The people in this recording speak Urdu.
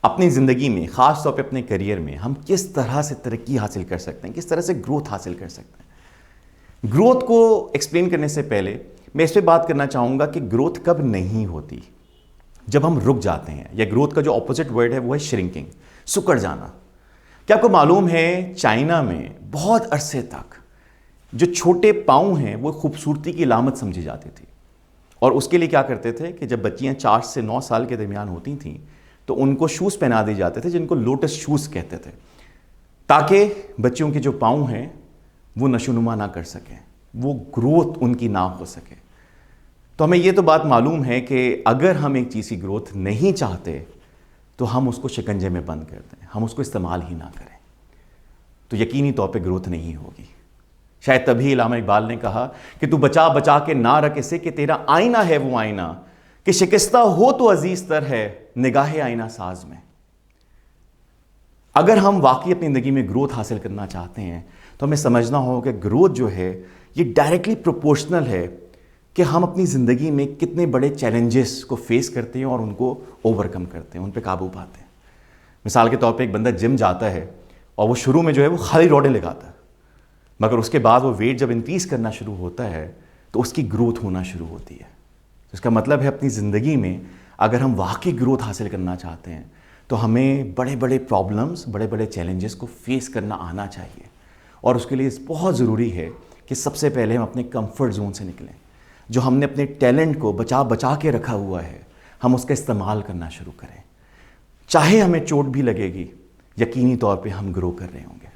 اپنی زندگی میں، خاص طور پہ اپنے کیریئر میں ہم کس طرح سے ترقی حاصل کر سکتے ہیں، کس طرح سے گروتھ حاصل کر سکتے ہیں۔ گروتھ کو ایکسپلین کرنے سے پہلے میں اس پہ بات کرنا چاہوں گا کہ گروتھ کب نہیں ہوتی، جب ہم رک جاتے ہیں، یا گروتھ کا جو اپوزٹ ورڈ ہے وہ ہے شرنکنگ، سکڑ جانا۔ کیا آپ کو معلوم ہے چائنا میں بہت عرصے تک جو چھوٹے پاؤں ہیں وہ خوبصورتی کی علامت سمجھی جاتی تھی، اور اس کے لیے کیا کرتے تھے کہ جب بچیاں 4 سے 9 سال کے درمیان ہوتی تھیں تو ان کو شوز پہنا دیے جاتے تھے جن کو لوٹس شوز کہتے تھے، تاکہ بچیوں کے جو پاؤں ہیں وہ نشوونما نہ کر سکیں، وہ گروتھ ان کی نہ ہو سکے۔ تو ہمیں یہ تو بات معلوم ہے کہ اگر ہم ایک چیز کی گروتھ نہیں چاہتے تو ہم اس کو شکنجے میں بند کر دیں، ہم اس کو استعمال ہی نہ کریں، تو یقینی طور پہ گروتھ نہیں ہوگی۔ شاید تبھی علامہ اقبال نے کہا کہ تو بچا بچا کے نہ رکھ اسے کہ تیرا آئینہ ہے وہ آئینہ، کہ شکستہ ہو تو عزیز تر ہے نگاہ آئینہ ساز میں۔ اگر ہم واقعی اپنی زندگی میں گروتھ حاصل کرنا چاہتے ہیں تو ہمیں سمجھنا ہوگا کہ گروتھ جو ہے یہ ڈائریکٹلی پروپورشنل ہے کہ ہم اپنی زندگی میں کتنے بڑے چیلنجز کو فیس کرتے ہیں اور ان کو اوورکم کرتے ہیں، ان پہ قابو پاتے ہیں۔ مثال کے طور پہ ایک بندہ جم جاتا ہے اور وہ شروع میں جو ہے وہ خالی روڈیں لگاتا ہے، مگر اس کے بعد وہ ویٹ جب انکریز کرنا شروع ہوتا ہے تو اس کی گروتھ ہونا شروع ہوتی ہے۔ اس کا مطلب ہے اپنی زندگی میں اگر ہم واقعی گروتھ حاصل کرنا چاہتے ہیں تو ہمیں بڑے بڑے پرابلمز، بڑے بڑے چیلنجز کو فیس کرنا آنا چاہیے، اور اس کے لیے بہت ضروری ہے کہ سب سے پہلے ہم اپنے کمفرٹ زون سے نکلیں۔ جو ہم نے اپنے ٹیلنٹ کو بچا بچا کے رکھا ہوا ہے ہم اس کا استعمال کرنا شروع کریں، چاہے ہمیں چوٹ بھی لگے گی، یقینی طور پہ ہم گرو کر رہے ہوں گے۔